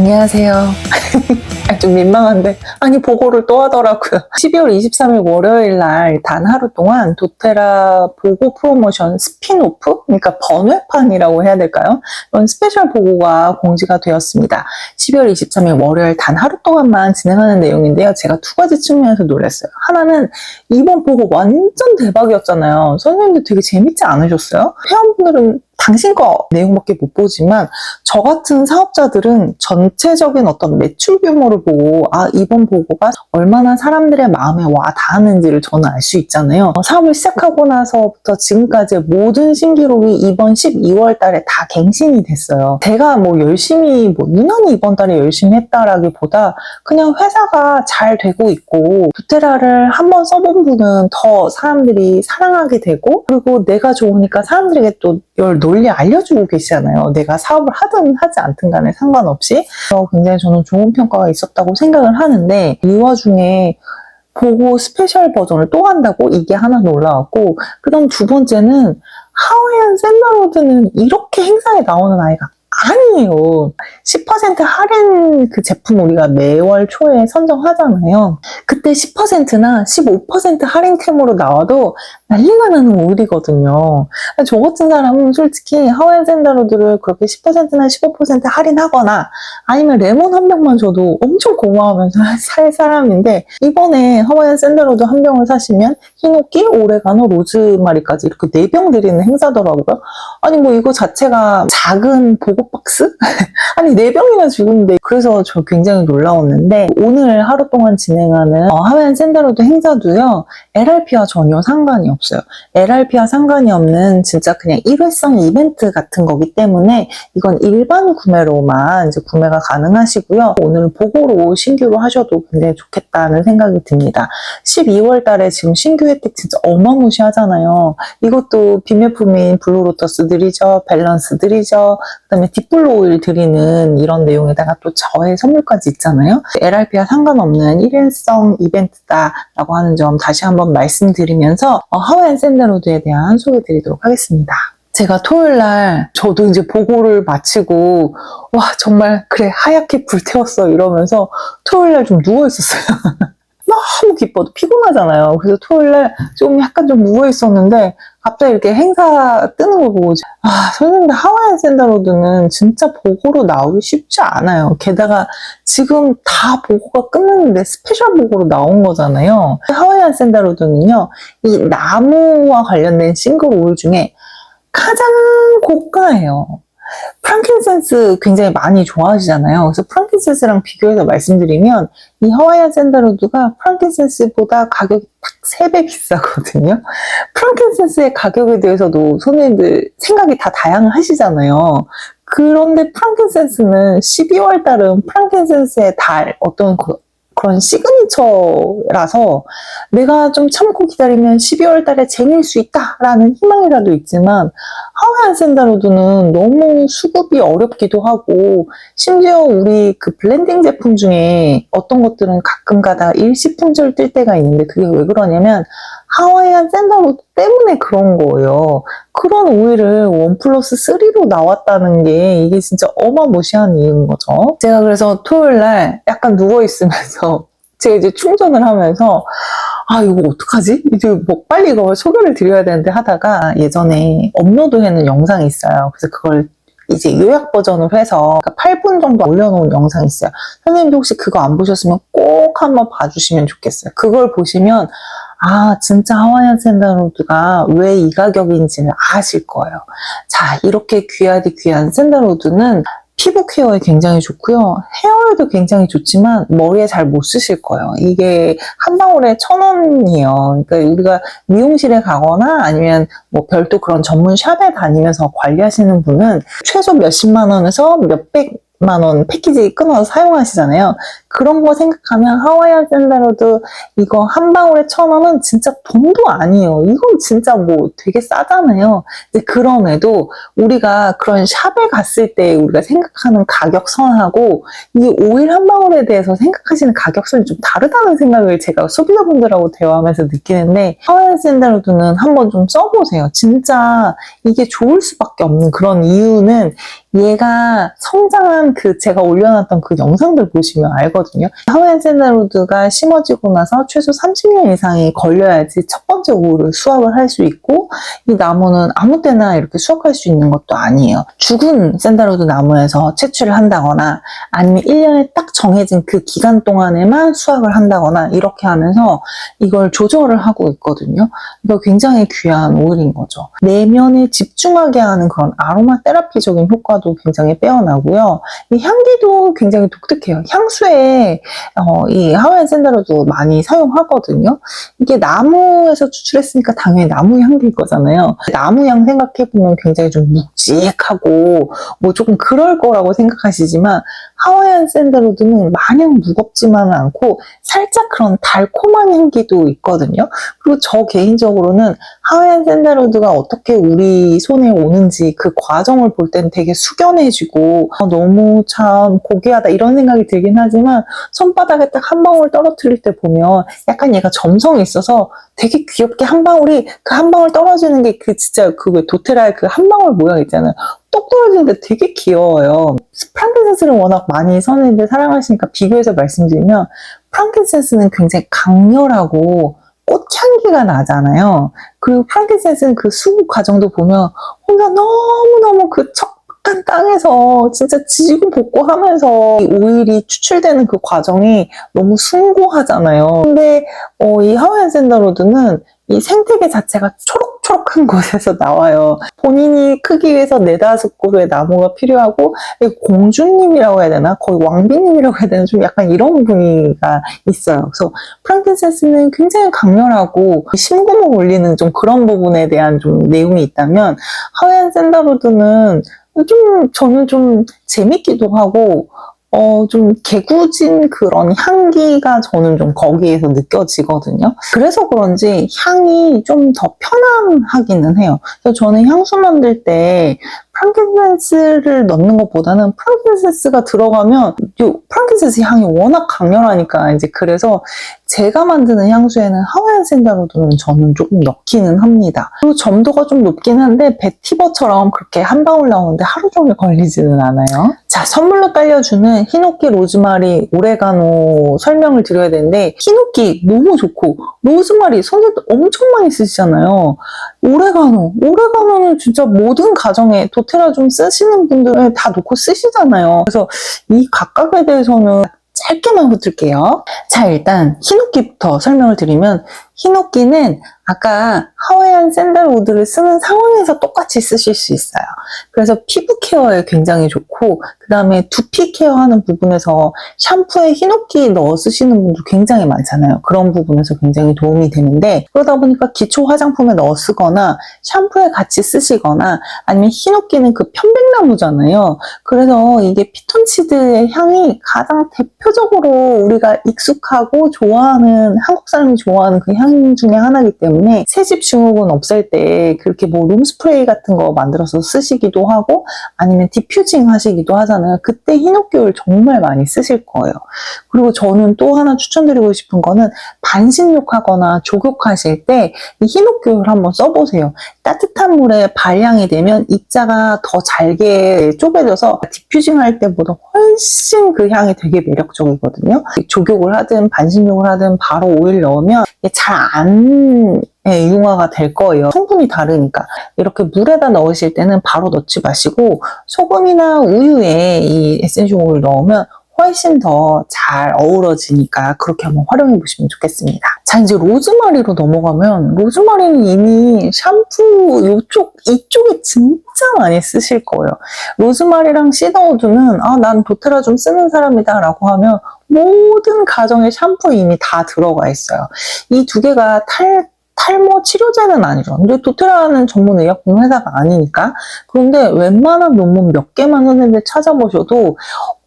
안녕하세요. 좀 민망한데 아니 보고를 또 하더라고요. 12월 23일 월요일 날 단 하루 동안 도테라 보고 프로모션 스핀오프? 그러니까 번외판이라고 해야 될까요? 이런 스페셜 보고가 공지가 되었습니다. 12월 23일 월요일 단 하루 동안만 진행하는 내용인데요. 제가 두 가지 측면에서 놀랐어요. 하나는 이번 보고 완전 대박이었잖아요. 선생님들 되게 재밌지 않으셨어요? 회원분들은 당신 거 내용밖에 못 보지만 저 같은 사업자들은 전체적인 어떤 매출 규모를 보고 이번 보고가 얼마나 사람들의 마음에 와 닿았는지를 저는 알 수 있잖아요. 사업을 시작하고 나서부터 지금까지 모든 신기록이 이번 12월 달에 다 갱신이 됐어요. 제가 열심히 유난히 이번 달에 열심히 했다라기보다 그냥 회사가 잘 되고 있고 도테라를 한번 써본 분은 더 사람들이 사랑하게 되고 그리고 내가 좋으니까 사람들에게 또 이걸 널리 알려주고 계시잖아요. 내가 사업을 하든 하지 않든 간에 상관없이. 굉장히 저는 좋은 평가가 있었다고 생각을 하는데 이 와중에 보고 스페셜 버전을 또 한다고? 이게 하나 놀라웠고 그 다음 두 번째는 하와이안 샌더로드는 이렇게 행사에 나오는 아이가 아니에요. 10% 할인 그 제품 우리가 매월 초에 선정하잖아요. 그때 10%나 15% 할인템으로 나와도 난리가 나는 오일이거든요. 저 같은 사람은 솔직히 하와이안 샌더로드를 그렇게 10%나 15% 할인하거나 아니면 레몬 한 병만 줘도 엄청 고마워하면서 살 사람인데 이번에 하와이안 샌더로드 한 병을 사시면 히노키, 오레가노, 로즈마리까지 이렇게 4병 드리는 행사더라고요. 아니 이거 자체가 작은 보고 박스? 아니 4병이나 주는데 그래서 저 굉장히 놀라웠는데 오늘 하루 동안 진행하는 하와이안 샌더로드 행사도요. LRP와 전혀 상관이 없어요. LRP와 상관이 없는 진짜 그냥 일회성 이벤트 같은 거기 때문에 이건 일반 구매로만 이제 구매가 가능하시고요. 오늘 보고로 신규로 하셔도 굉장히 좋겠다는 생각이 듭니다. 12월 달에 지금 신규 혜택 진짜 어마무시하잖아요. 이것도 비매품인 블루로터스 드리죠. 밸런스 드리죠. 그 다음에 딥블루 오일 드리는 이런 내용에다가 또 저의 선물까지 있잖아요. LRP와 상관없는 일회성 이벤트다라고 하는 점 다시 한번 말씀드리면서 하와이안 샌더로드에 대한 소개드리도록 하겠습니다. 제가 토요일날 저도 이제 보고를 마치고 와 정말 그래 하얗게 불태웠어 이러면서 토요일날 좀 누워있었어요. 너무 기뻐도 피곤하잖아요. 그래서 토요일날 좀 약간 좀 누워있었는데 갑자기 이렇게 행사 뜨는 걸 보고 선생님들 하와이안 샌더로드는 진짜 보고로 나오기 쉽지 않아요. 게다가 지금 다 보고가 끝났는데 스페셜 보고로 나온 거잖아요. 하와이안 샌더로드는요. 이 나무와 관련된 싱글 오일 중에 가장 고가예요. 프랑킨센스 굉장히 많이 좋아하시잖아요. 그래서 프랑킨센스랑 비교해서 말씀드리면 이 하와이안 샌더로드가 프랑킨센스보다 가격이 딱 3배 비싸거든요. 프랑킨센스의 가격에 대해서도 손님들 생각이 다 다양하시잖아요. 그런데 프랑킨센스는 12월 달은 프랑킨센스의 달 어떤 그런 시그니처라서 내가 좀 참고 기다리면 12월 달에 쟁일 수 있다라는 희망이라도 있지만 하와이안 샌더로드는 너무 수급이 어렵기도 하고 심지어 우리 그 블렌딩 제품 중에 어떤 것들은 가끔 가다가 일시품절 뜰 때가 있는데 그게 왜 그러냐면 하와이안 샌더로드 때문에 그런 거예요. 그런 오일을 1+3로 나왔다는 게 이게 진짜 어마무시한 이유인 거죠. 제가 그래서 토요일날 약간 누워있으면서 제가 이제 충전을 하면서 이거 어떡하지? 이제 빨리 이거 소개를 드려야 되는데 하다가 예전에 업로드해놓은 영상이 있어요. 그래서 그걸 이제 요약 버전으로 해서 8분 정도 올려놓은 영상이 있어요. 선생님도 혹시 그거 안 보셨으면 꼭 한번 봐주시면 좋겠어요. 그걸 보시면 진짜 하와이안 샌더로드가 왜 이 가격인지를 아실 거예요. 자, 이렇게 귀하디 귀한 샌더로드는 피부 케어에 굉장히 좋고요. 헤어에도 굉장히 좋지만 머리에 잘 못 쓰실 거예요. 이게 한 방울에 1,000원이에요. 그러니까 우리가 미용실에 가거나 아니면 별도 그런 전문 샵에 다니면서 관리하시는 분은 최소 몇십만 원에서 몇백만 원 패키지 끊어서 사용하시잖아요. 그런 거 생각하면 하와이안 샌들우드 이거 한 방울에 1,000원은 진짜 돈도 아니에요. 이건 진짜 뭐 되게 싸잖아요. 근데 그럼에도 우리가 그런 샵에 갔을 때 우리가 생각하는 가격선하고 이 오일 한 방울에 대해서 생각하시는 가격선이 좀 다르다는 생각을 제가 소비자분들하고 대화하면서 느끼는데, 하와이안 샌들우드는 한번 좀 써보세요. 진짜 이게 좋을 수밖에 없는 그런 이유는 얘가 성장한 제가 올려놨던 그 영상들 보시면 알거든요. 하와이안 샌들우드가 심어지고 나서 최소 30년 이상이 걸려야지 첫 번째 오울을 수확을 할 수 있고, 이 나무는 아무 때나 이렇게 수확할 수 있는 것도 아니에요. 죽은 샌들우드 나무에서 채취를 한다거나 아니면 1년에 딱 정해진 그 기간 동안에만 수확을 한다거나 이렇게 하면서 이걸 조절을 하고 있거든요. 이거 굉장히 귀한 오일인 거죠. 내면에 집중하게 하는 그런 아로마 테라피적인 효과도 굉장히 빼어나고요. 이 향기도 굉장히 독특해요. 향수에 이 하와이안 샌들우드 많이 사용하거든요. 이게 나무에서 추출했으니까 당연히 나무 향기일 거잖아요. 나무 향 생각해보면 굉장히 좀 묵직하고 뭐 조금 그럴 거라고 생각하시지만, 하와이안 샌들우드는 마냥 무겁지만은 않고 살짝 그런 달콤한 향기도 있거든요. 그리고 저 개인적으로는 하와이안 샌들우드가 어떻게 우리 손에 오는지 그 과정을 볼 때는 되게 숙연해지고 너무 참 고귀하다 이런 생각이 들긴 하지만, 손바닥에 딱 한 방울 떨어뜨릴 때 보면 약간 얘가 점성이 있어서 되게 귀엽게 한 방울이, 그 한 방울 떨어지는 게 진짜 왜 도테라의 그 한 방울 모양 있잖아요. 똑 떨어지는데 되게 귀여워요. 프랑킨센스를 워낙 많이 선생님들 사랑하시니까 비교해서 말씀드리면, 프랑킨센스는 굉장히 강렬하고 꽃향기가 나잖아요. 그리고 프랑킨센스는 그 수국 과정도 보면 혼자 너무너무 그 척박한 땅에서 진짜 지지고 볶고 하면서 이 오일이 추출되는 그 과정이 너무 숭고하잖아요. 근데 이 하와이안 샌들우드는 이 생태계 자체가 초록초록한 곳에서 나와요. 본인이 크기 위해서 4-5그루의 나무가 필요하고, 공주님이라고 해야 되나? 거의 왕비님이라고 해야 되나? 좀 약간 이런 분위기가 있어요. 그래서 프랑킨센스는 굉장히 강렬하고 심금을 울리는 좀 그런 부분에 대한 좀 내용이 있다면, 하와이안 샌들우드는 저는 좀 재밌기도 하고 좀 개구진 그런 향기가 저는 좀 거기에서 느껴지거든요. 그래서 그런지 향이 좀 더 편안하기는 해요. 그래서 저는 향수 만들 때 프랑킨센스를 넣는 것보다는 프랑킨센스가 들어가면 프랑킨센스 향이 워낙 강렬하니까 이제 그래서 제가 만드는 향수에는 하와이안 샌들우드는 저는 조금 넣기는 합니다. 그리고 점도가 좀 높긴 한데 베티버처럼 그렇게 한 방울 나오는데 하루 종일 걸리지는 않아요. 자, 선물로 딸려주는 히노키, 로즈마리, 오레가노 설명을 드려야 되는데, 히노키 너무 좋고 로즈마리 선생님도 엄청 많이 쓰시잖아요. 오레가노는 진짜 모든 가정에 도테라 좀 쓰시는 분들은 다 놓고 쓰시잖아요. 그래서 이 각각에 대해서는 짧게만 훑을게요. 자, 일단 히노키부터 설명을 드리면, 히노키는 아까 하와이안 샌들우드를 쓰는 상황에서 똑같이 쓰실 수 있어요. 그래서 피부 케어에 굉장히 좋고, 그 다음에 두피 케어하는 부분에서 샴푸에 히노키 넣어 쓰시는 분들 굉장히 많잖아요. 그런 부분에서 굉장히 도움이 되는데, 그러다 보니까 기초 화장품에 넣어 쓰거나 샴푸에 같이 쓰시거나, 아니면 히노키는 그 편백나무잖아요. 그래서 이게 피톤치드의 향이 가장 대표적으로 우리가 익숙하고 좋아하는, 한국 사람이 좋아하는 그 향 중에 하나이기 때문에 새집 증후군 없앨 때 그렇게 뭐 룸스프레이 같은 거 만들어서 쓰시기도 하고, 아니면 디퓨징 하시기도 하잖아요. 그때 히노키 오일 정말 많이 쓰실 거예요. 그리고 저는 또 하나 추천드리고 싶은 거는, 반신욕하거나 족욕하실 때 이 히노키 오일 한번 써보세요. 따뜻한 물에 발향이 되면 입자가 더 잘게 쪼개져서 디퓨징 할 때보다 훨씬 그 향이 되게 매력적이거든요. 족욕을 하든 반신욕을 하든 바로 오일 넣으면 잘 안 융화가 될 거예요. 성분이 다르니까. 이렇게 물에다 넣으실 때는 바로 넣지 마시고 소금이나 우유에 이 에센셜 오일 넣으면 훨씬 더 잘 어우러지니까 그렇게 한번 활용해 보시면 좋겠습니다. 자, 이제 로즈마리로 넘어가면, 로즈마리는 이미 샴푸 이쪽에 진짜 많이 쓰실 거예요. 로즈마리랑 시더우드는 난 도테라 좀 쓰는 사람이다 라고 하면 모든 가정에 샴푸에 이미 다 들어가 있어요. 이 두 개가 탈모 치료제는 아니죠. 근데 도테라는 전문 의약품 회사가 아니니까. 그런데 웬만한 논문 몇 개만 선생님들 찾아보셔도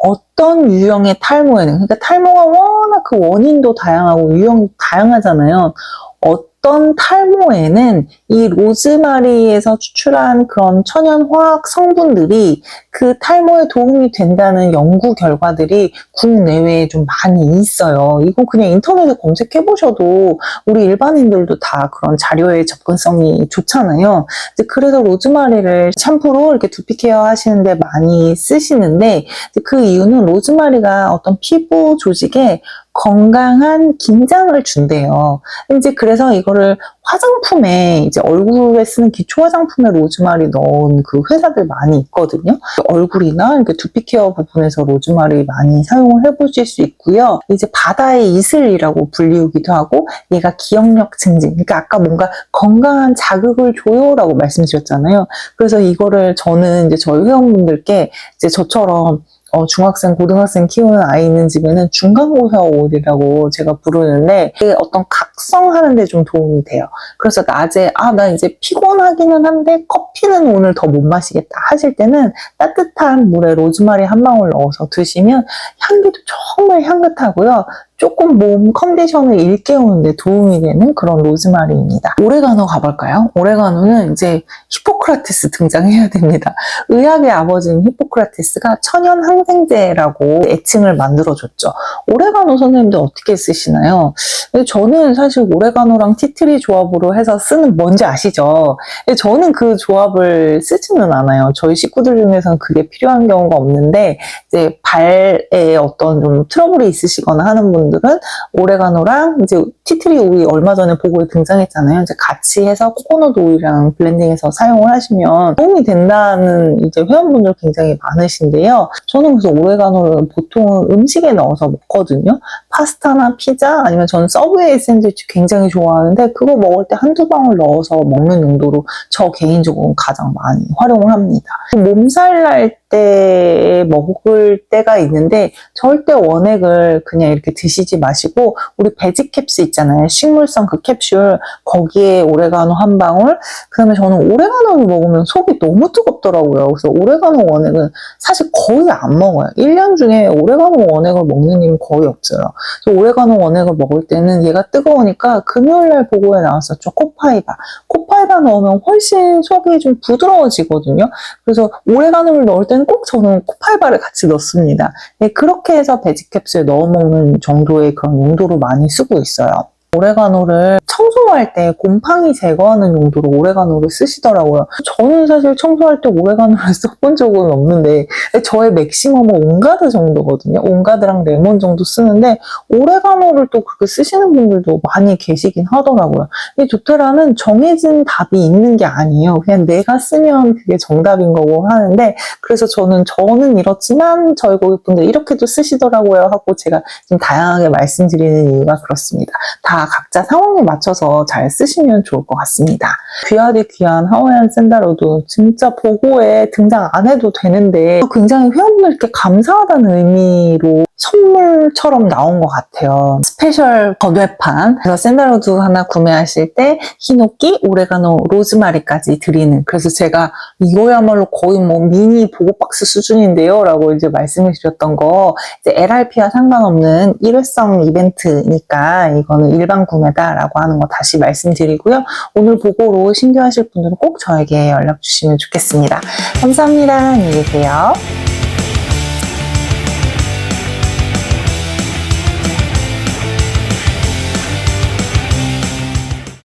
어떤 유형의 탈모에는, 그러니까 탈모가 워낙 그 원인도 다양하고 유형도 다양하잖아요. 어떤 탈모에는 이 로즈마리에서 추출한 그런 천연 화학 성분들이 그 탈모에 도움이 된다는 연구 결과들이 국내외에 좀 많이 있어요. 이거 그냥 인터넷에 검색해 보셔도 우리 일반인들도 다 그런 자료의 접근성이 좋잖아요. 그래서 로즈마리를 샴푸로 이렇게 두피 케어 하시는데 많이 쓰시는데, 그 이유는 로즈마리가 어떤 피부 조직에 건강한 긴장을 준대요. 이제 그래서 이거를 화장품에, 이제 얼굴에 쓰는 기초 화장품에 로즈마리 넣은 그 회사들 많이 있거든요. 얼굴이나 이렇게 두피 케어 부분에서 로즈마리 많이 사용을 해보실 수 있고요. 이제 바다의 이슬이라고 불리우기도 하고, 얘가 기억력 증진, 그러니까 아까 뭔가 건강한 자극을 줘요라고 말씀드렸잖아요. 그래서 이거를 저는 이제 저희 회원분들께 이제 저처럼 중학생, 고등학생 키우는 아이 있는 집에는 중간고사 오일이라고 제가 부르는데, 그게 어떤 각성하는 데 좀 도움이 돼요. 그래서 낮에, 나 이제 피곤하기는 한데 커피는 오늘 더 못 마시겠다 하실 때는 따뜻한 물에 로즈마리 한 방울 넣어서 드시면 향기도 정말 향긋하고요. 조금 몸 컨디션을 일깨우는 데 도움이 되는 그런 로즈마리입니다. 오레가노 가볼까요? 오레가노는 이제 히포크라테스 등장해야 됩니다. 의학의 아버지인 히포크라테스가 천연 항생제라고 애칭을 만들어줬죠. 오레가노 선생님들 어떻게 쓰시나요? 저는 사실 오레가노랑 티트리 조합으로 해서 쓰는, 뭔지 아시죠? 저는 그 조합을 쓰지는 않아요. 저희 식구들 중에서는 그게 필요한 경우가 없는데, 이제 발에 어떤 좀 트러블이 있으시거나 하는 분들은 오레가노랑 이제 티트리 오일, 얼마 전에 보고에 등장했잖아요. 이제 같이 해서 코코넛 오일이랑 블렌딩해서 사용을 하시면 도움이 된다는 이제 회원분들 굉장히 많으신데요. 저는 그래서 오레가노를 보통 음식에 넣어서 먹거든요. 파스타나 피자, 아니면 저는 서브웨이 샌드위치 굉장히 좋아하는데, 그거 먹을 때 한두 방울 넣어서 먹는 용도로 저 개인적으로 가장 많이 활용을 합니다. 몸살 날 때 먹을 때가 있는데, 절대 원액을 그냥 이렇게 드시지 마시고, 우리 베지캡스 있잖아요. 식물성 그 캡슐, 거기에 오레가노 한 방울. 그 다음에 저는 오레가노를 먹으면 속이 너무 뜨겁더라고요. 그래서 오레가노 원액은 사실 거의 안 먹어요. 1년 중에 오레가노 원액을 먹는 일은 거의 없어요. 그래서 오레가노 원액을 먹을 때는 얘가 뜨거우니까, 금요일날 보고에 나왔었죠. 코파이바 넣으면 훨씬 속이 좀 부드러워지거든요. 그래서 오레가노를 넣을 때는 꼭 저는 코파이바를 같이 넣습니다. 네, 그렇게 해서 베지캡슐에 넣어 먹는 정도의 그런 용도로 많이 쓰고 있어요. 오레가노를 청소할 때 곰팡이 제거하는 용도로 오레가노를 쓰시더라고요. 저는 사실 청소할 때 오레가노를 써본 적은 없는데, 저의 맥시멈은 온가드 정도거든요. 온가드랑 레몬 정도 쓰는데, 오레가노를 또 그렇게 쓰시는 분들도 많이 계시긴 하더라고요. 이 도테라는 정해진 답이 있는 게 아니에요. 그냥 내가 쓰면 그게 정답인 거고 하는데, 그래서 저는 이렇지만 저희 고객분들 이렇게도 쓰시더라고요 하고 제가 좀 다양하게 말씀드리는 이유가 그렇습니다. 다 각자 상황에 맞춰서 잘 쓰시면 좋을 것 같습니다. 귀하디 귀한 하와이안 샌다로도 진짜 보고에 등장 안 해도 되는데 굉장히 회원분들께 감사하다는 의미로 선물처럼 나온 것 같아요. 스페셜 번외판. 그래서 샌다로드 하나 구매하실 때 히노키, 오레가노, 로즈마리까지 드리는. 그래서 제가 이거야말로 거의 뭐 미니 보고박스 수준인데요 라고 이제 말씀을 드렸던 거, 이제 LRP와 상관없는 일회성 이벤트니까 이거는 일반 구매다라고 하는 거 다시 말씀드리고요. 오늘 보고로 신규하실 분들은 꼭 저에게 연락 주시면 좋겠습니다. 감사합니다. 안녕히 계세요.